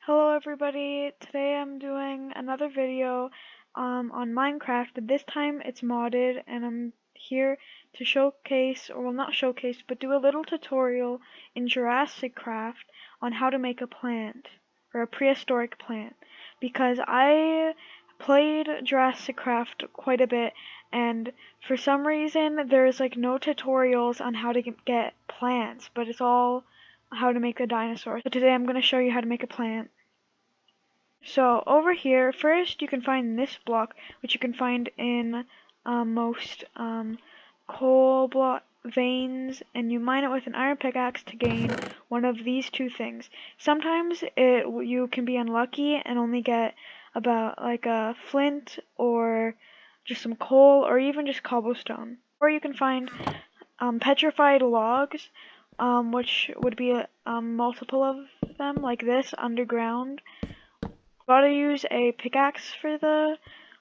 Hello everybody, today I'm doing another video on Minecraft, but this time it's modded and I'm here to showcase, or well not showcase, but do a little tutorial in Jurasicraft on how to make a plant, or a prehistoric plant, because I played Jurasicraft quite a bit and for some reason there's like no tutorials on how to get plants, but it's all how to make a dinosaur. So today I'm going to show you how to make a plant. So over here, first you can find this block, which you can find in most coal block veins, and you mine it with an iron pickaxe to gain one of these two things. Sometimes you can be unlucky and only get about like a flint or just some coal or even just cobblestone. Or you can find petrified logs, which would be a multiple of them like this underground. Gotta use a pickaxe for the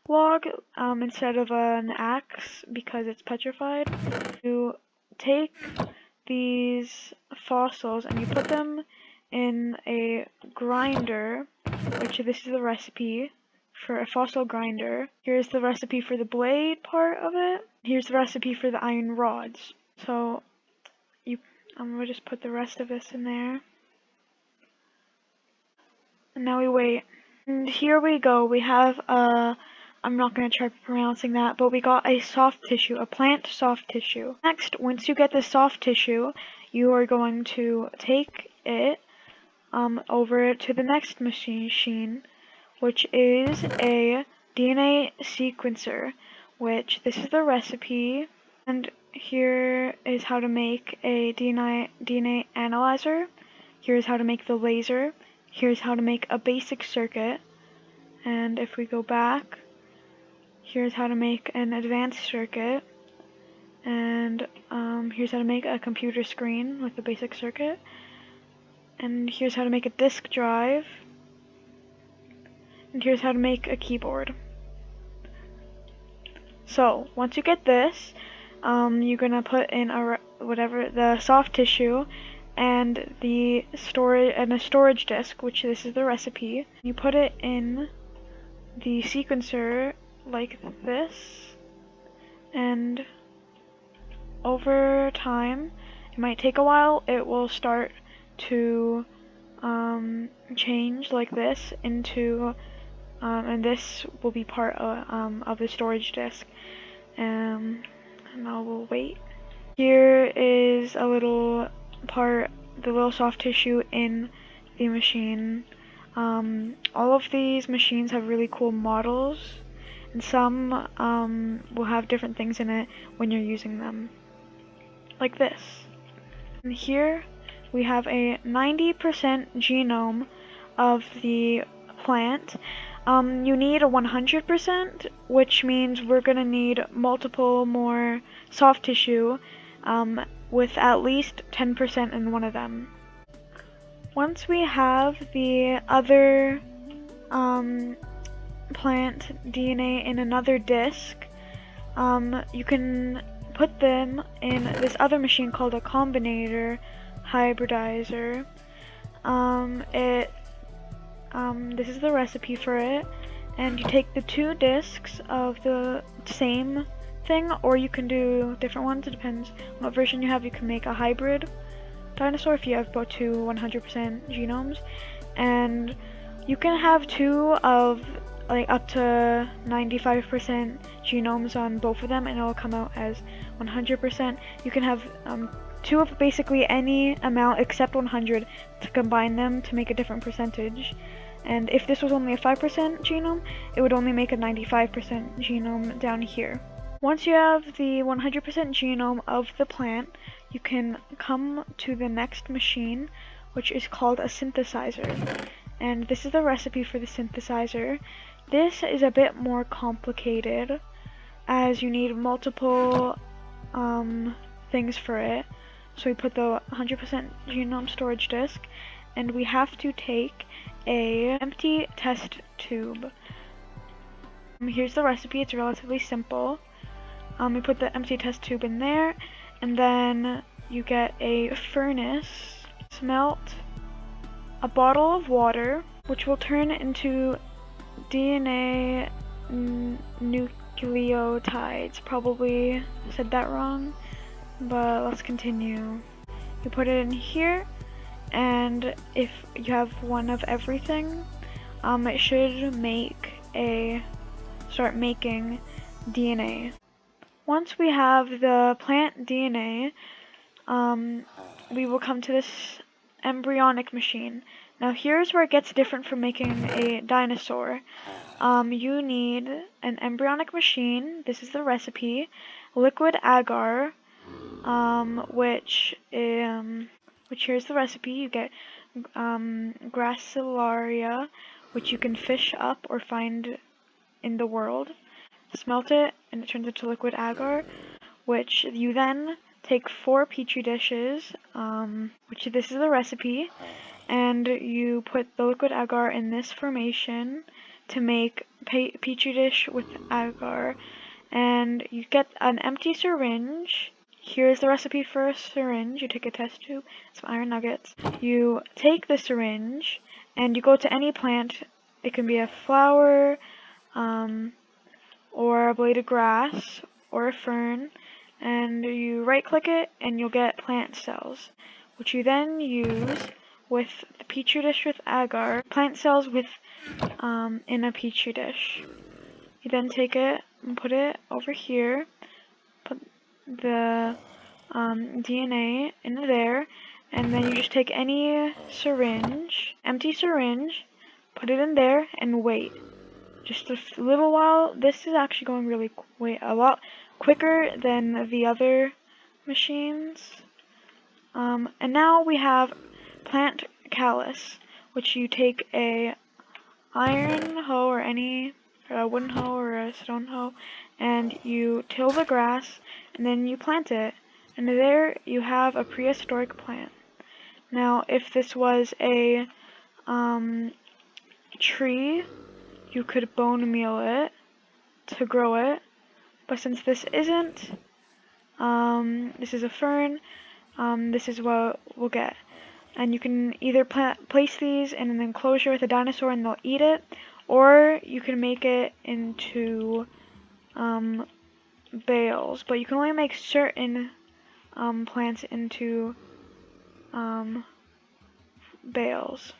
log instead of an axe because it's petrified. You take these fossils and you put them in a grinder, which this is the recipe for a fossil grinder. Here's the recipe for the blade part of it. Here's the recipe for the iron rods. So I'm gonna just put the rest of this in there. And now we wait. And here we go, we have I'm not going to try pronouncing that, but we got a soft tissue, a plant soft tissue. Next, once you get the soft tissue, you are going to take it over to the next machine, which is a DNA sequencer, which this is the recipe, and here is how to make a DNA analyzer. Here's how to make the laser. Here's how to make a basic circuit, and if we go back, here's how to make an advanced circuit, and here's how to make a computer screen with the basic circuit, and here's how to make a disk drive, and here's how to make a keyboard. So once you get this, you're gonna put in the soft tissue and a storage disk, which this is the recipe. You put it in the sequencer like this, and over time, it might take a while, it will start to change like this into and this will be part of the storage disk, and now we'll wait. Here is a little part, the little soft tissue in the machine. All of these machines have really cool models, and some will have different things in it when you're using them, like this. And here we have a 90% genome of the plant. You need a 100%, which means we're gonna need multiple more soft tissue with at least 10% in one of them. Once we have the other plant DNA in another disk, you can put them in this other machine called a combinator hybridizer. This is the recipe for it, and you take the two disks of the same thing, or you can do different ones. It depends on what version you have. You can make a hybrid dinosaur if you have both two 100% genomes, and you can have two of like up to 95% genomes on both of them and it'll come out as 100%. You can have two of basically any amount except 100 to combine them to make a different percentage. And if this was only a 5% genome, it would only make a 95% genome down here. Once you have the 100% genome of the plant, you can come to the next machine, which is called a synthesizer. And this is the recipe for the synthesizer. This is a bit more complicated as you need multiple things for it. So we put the 100% genome storage disk, and we have to take an empty test tube. Here's the recipe, it's relatively simple. We put the empty test tube in there, and then you get a furnace, smelt, a bottle of water, which will turn into DNA nucleotides. Probably said that wrong, but let's continue. You put it in here, and if you have one of everything, it should start making DNA. Once we have the plant DNA, we will come to this embryonic machine. Now here's where it gets different from making a dinosaur. You need an embryonic machine. This is the recipe. Liquid agar, which here's the recipe. You get gracilaria, which you can fish up or find in the world. Smelt it, and it turns into liquid agar, which you then take 4 petri dishes, which this is the recipe, and you put the liquid agar in this formation to make petri dish with agar, and you get an empty syringe. Here's the recipe for a syringe. You take a test tube, some iron nuggets. You take the syringe and you go to any plant. It can be a flower, or a blade of grass, or a fern, and you right click it and you'll get plant cells, which you then use with the petri dish with agar, plant cells with in a petri dish. You then take it and put it over here, put the DNA in there, and then you just take any syringe, empty syringe, put it in there and wait. Just a little while. This is actually going a lot quicker than the other machines. And now we have plant callus, which you take a iron hoe or a wooden hoe or a stone hoe, and you till the grass, and then you plant it, and there you have a prehistoric plant. Now, if this was a tree, you could bone meal it to grow it, but since this isn't, this is a fern, this is what we'll get. And you can either place these in an enclosure with a dinosaur and they'll eat it, or you can make it into bales, but you can only make certain plants into bales.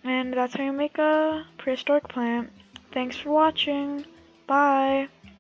And that's how you make a prehistoric plant. Thanks for watching. Bye.